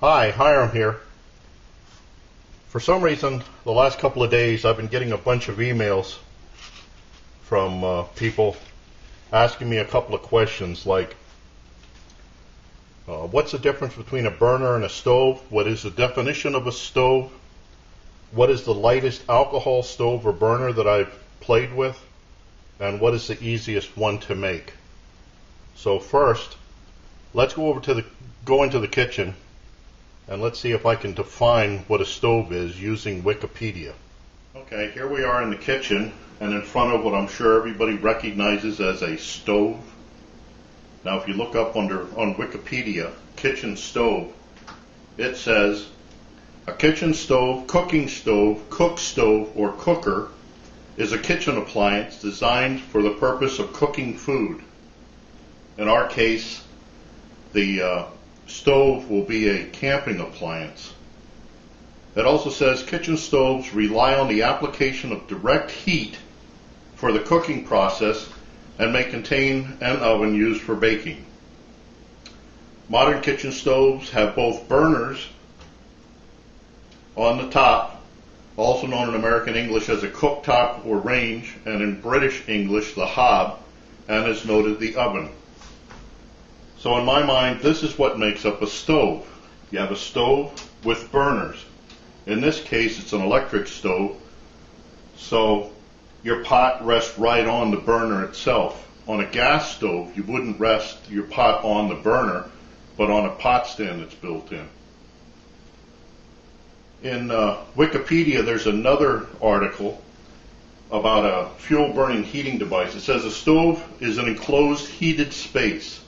Hi, Hiram here. For some reason, the last couple of days I've been getting a bunch of emails from people asking me a couple of questions like, what's the difference between a burner and a stove? What is the definition of a stove? What is the lightest alcohol stove or burner that I've played with? And what is the easiest one to make? So first, let's go into the kitchen and let's see if I can define what a stove is using Wikipedia. Okay, here we are in the kitchen and in front of what I'm sure everybody recognizes as a stove. Now if you look up on Wikipedia, kitchen stove, it says a kitchen stove, cooking stove, cook stove, or cooker is a kitchen appliance designed for the purpose of cooking food. In our case, the stove will be a camping appliance. It also says kitchen stoves rely on the application of direct heat for the cooking process and may contain an oven used for baking. Modern kitchen stoves have both burners on the top, also known in American English as a cooktop or range, and in British English the hob, and as noted the oven. So in my mind, this is what makes up a stove. You have a stove with burners. In this case, it's an electric stove, so your pot rests right on the burner itself. On a gas stove, you wouldn't rest your pot on the burner, but on a pot stand that's built in. In Wikipedia, there's another article about a fuel burning heating device. It says a stove is an enclosed heated space.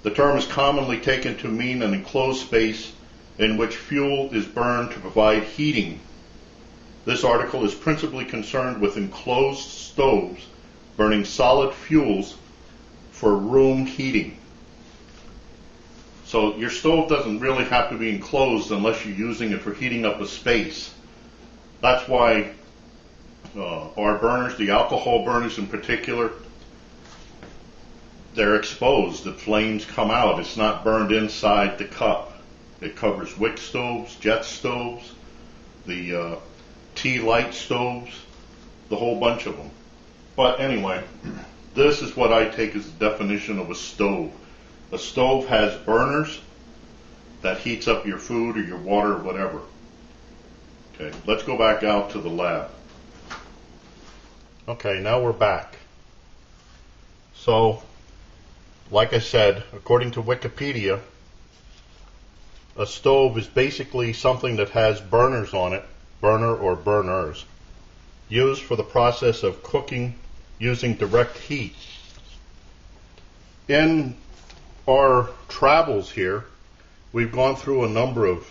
The term is commonly taken to mean an enclosed space in which fuel is burned to provide heating. This article is principally concerned with enclosed stoves burning solid fuels for room heating. So your stove doesn't really have to be enclosed unless you're using it for heating up a space. That's why our burners, the alcohol burners in particular, they're exposed. The flames come out. It's not burned inside the cup. It covers wick stoves, jet stoves, the tea light stoves, the whole bunch of them. But anyway, this is what I take as the definition of a stove. A stove has burners that heats up your food or your water or whatever. Okay, let's go back out to the lab. Okay, now we're back. So, like I said, according to Wikipedia, a stove is basically something that has burners on it, burner or burners, used for the process of cooking using direct heat. In our travels here, we've gone through a number of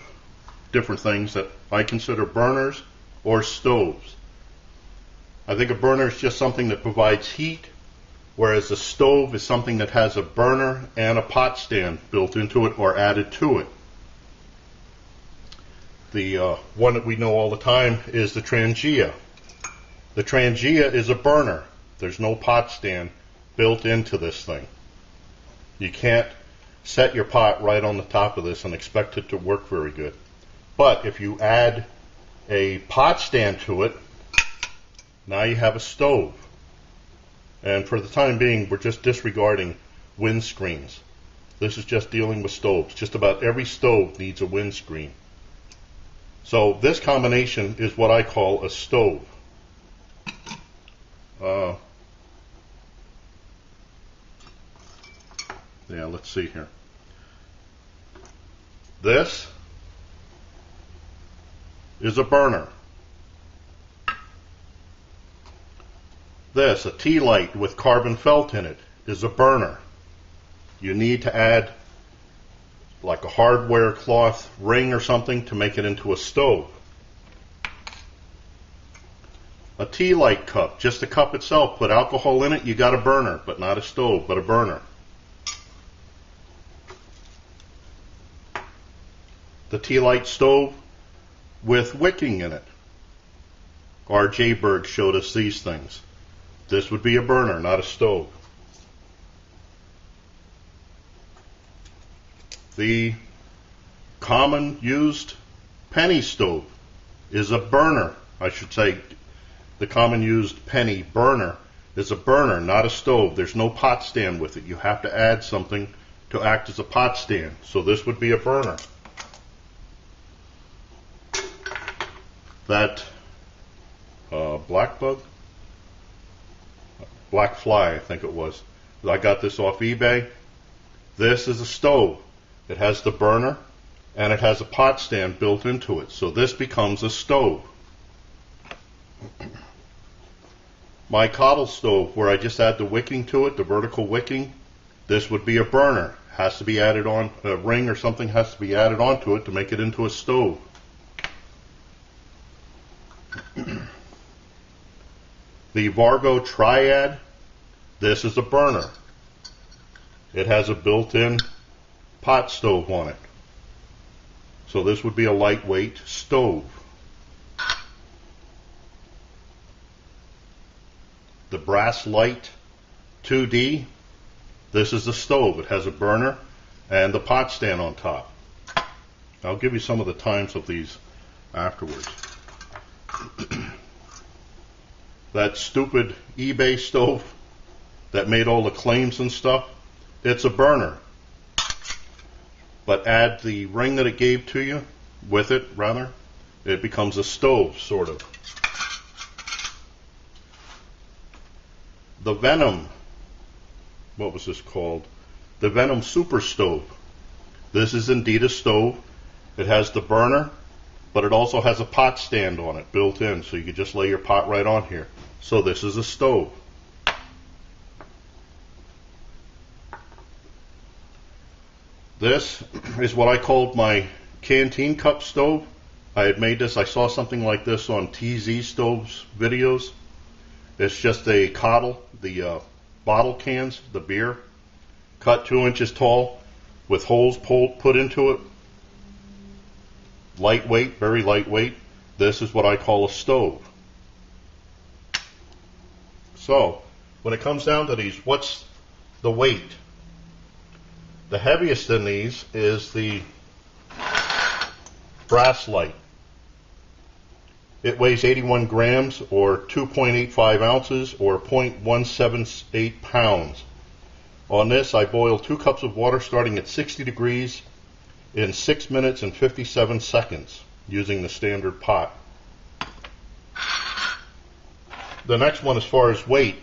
different things that I consider burners or stoves. I think a burner is just something that provides heat, whereas a stove is something that has a burner and a pot stand built into it or added to it. The one that we know all the time is the Trangia. The Trangia is a burner. There's no pot stand built into this thing. You can't set your pot right on the top of this and expect it to work very good. But if you add a pot stand to it, now you have a stove. And for the time being, we're just disregarding windscreens. This is just dealing with stoves. Just about every stove needs a windscreen. So this combination is what I call a stove. Yeah, let's see here. This is a burner. This, a tea light with carbon felt in it, is a burner. You need to add like a hardware cloth ring or something to make it into a stove. A tea light cup, just the cup itself, put alcohol in it, you got a burner, but not a stove, but a burner. the tea light stove with wicking in it. R.J. Berg showed us these things. This would be a burner, not a stove. The common used penny stove is a burner. I should say the common used penny burner is a burner, not a stove. There's no pot stand with it. You have to add something to act as a pot stand. So this would be a burner. That black fly, I think it was. I got this off eBay. This is a stove. It has the burner and it has a pot stand built into it. So this becomes a stove. My cobble stove, where I just add the wicking to it, the vertical wicking, this would be a burner. Has to be added on, a ring or something has to be added onto it to make it into a stove. The Vargo Triad, this is a burner. It has a built-in pot stove on it. So this would be a lightweight stove. The Brass Light 2D, this is a stove. It has a burner and the pot stand on top. I'll give you some of the times of these afterwards. That stupid eBay stove that made all the claims and stuff, it's a burner. But add the ring that it gave to you with it, rather, it becomes a stove, sort of. The Venom, what was this called? The Venom Super Stove. This is indeed a stove. It has the burner, but it also has a pot stand on it built in, so you can just lay your pot right on here. So this is a stove. This is what I called my canteen cup stove. I had made this, I saw something like this on TZ Stoves videos. It's just a coddle, the bottle cans, the beer, cut 2 inches tall with holes put into it. Lightweight, very lightweight. This is what I call a stove. So, when it comes down to these, what's the weight? The heaviest in these is the Brass Light. It weighs 81 grams or 2.85 ounces or 0.178 pounds. On this, I boil 2 cups of water starting at 60 degrees in 6 minutes and 57 seconds using the standard pot. The next one as far as weight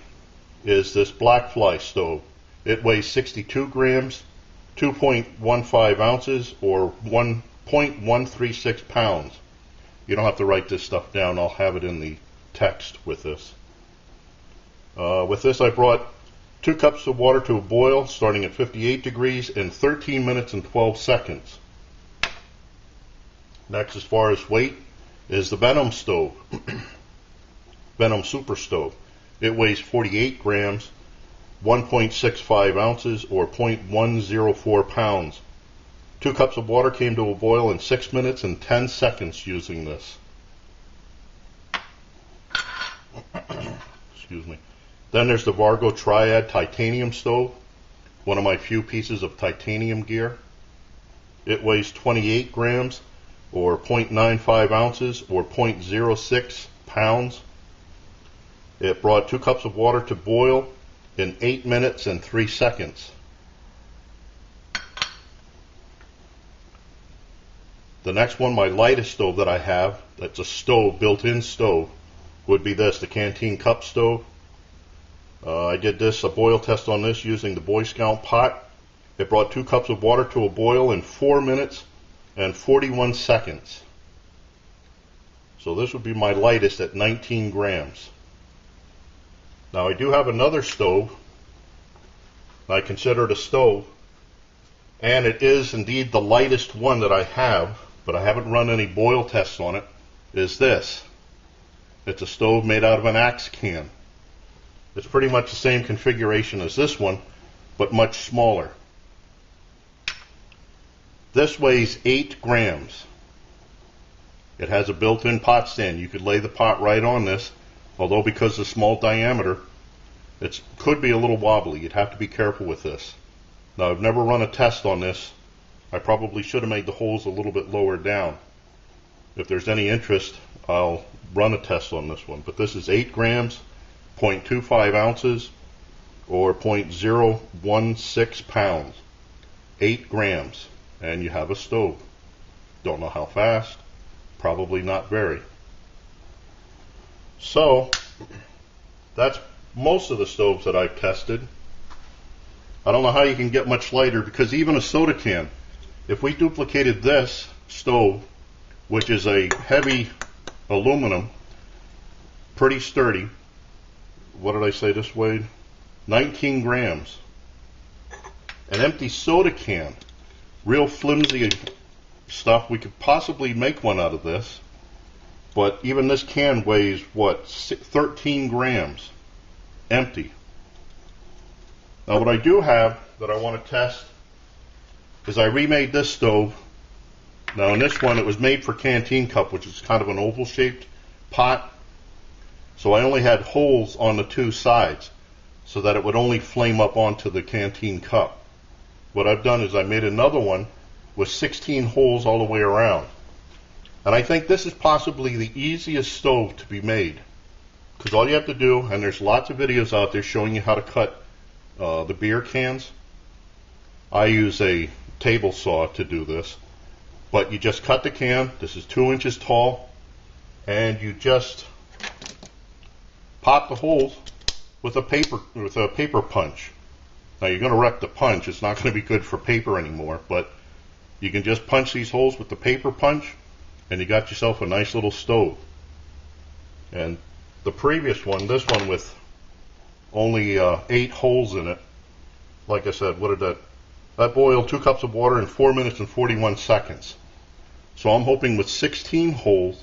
is this Blackfly stove. It weighs 62 grams, 2.15 ounces, or 1.136 pounds. You don't have to write this stuff down. I'll have it in the text with this. With this, I brought 2 cups of water to a boil starting at 58 degrees in 13 minutes and 12 seconds. Next, as far as weight, is the Venom stove. Venom Super Stove. It weighs 48 grams, 1.65 ounces, or 0.104 pounds. 2 cups of water came to a boil in 6 minutes and 10 seconds using this. Excuse me. Then there's the Vargo Triad Titanium Stove, one of my few pieces of titanium gear. It weighs 28 grams, or 0.95 ounces, or 0.06 pounds. It brought 2 cups of water to boil in 8 minutes and 3 seconds. The next one, my lightest stove that I have, that's a stove, built-in stove, would be this, the Canteen Cup Stove. I did this, a boil test on this using the Boy Scout pot. It brought 2 cups of water to a boil in 4 minutes and 41 seconds. So this would be my lightest at 19 grams. Now I do have another stove. I consider it a stove, and it is indeed the lightest one that I have, but I haven't run any boil tests on it, is this. It's a stove made out of an axe can. It's pretty much the same configuration as this one, but much smaller. This weighs 8 grams. It has a built-in pot stand. You could lay the pot right on this, although because of the small diameter, it could be a little wobbly. You'd have to be careful with this. Now, I've never run a test on this. I probably should have made the holes a little bit lower down. If there's any interest, I'll run a test on this one. But this is 8 grams, 0.25 ounces, or 0.016 pounds. 8 grams, and you have a stove. Don't know how fast. Probably not very. So, that's most of the stoves that I've tested. I don't know how you can get much lighter, because even a soda can, if we duplicated this stove, which is a heavy aluminum, pretty sturdy, what did I say this weighed? 19 grams. An empty soda can, real flimsy stuff, we could possibly make one out of this, but even this can weighs what, 13 grams empty. Now what I do have that I want to test is I remade this stove. Now in this one it was made for canteen cup, which is kind of an oval shaped pot, so I only had holes on the 2 sides so that it would only flame up onto the canteen cup. What I've done is I made another one with 16 holes all the way around. And I think this is possibly the easiest stove to be made, because all you have to do, and there's lots of videos out there showing you how to cut the beer cans. I use a table saw to do this, but you just cut the can. This is 2 inches tall, and you just pop the holes with a paper punch. Now you're going to wreck the punch. It's not going to be good for paper anymore, but you can just punch these holes with the paper punch, and you got yourself a nice little stove. And the previous one, this one with only 8 holes in it, like I said, what did that boiled 2 cups of water in 4 minutes and 41 seconds. So I'm hoping with 16 holes,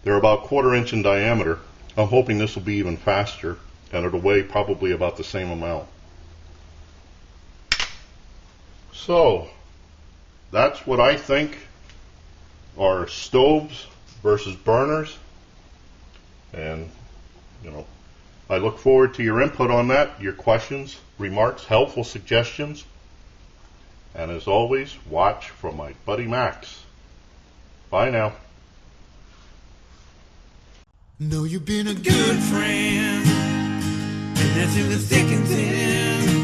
they're about 1/4 inch in diameter, I'm hoping this will be even faster, and it'll weigh probably about the same amount. So that's what I think are stoves versus burners, and I look forward to your input on that, your questions, remarks, helpful suggestions, and as always, watch from my buddy Max. Bye now. Know you've been a good friend, and that's in the thick and thin.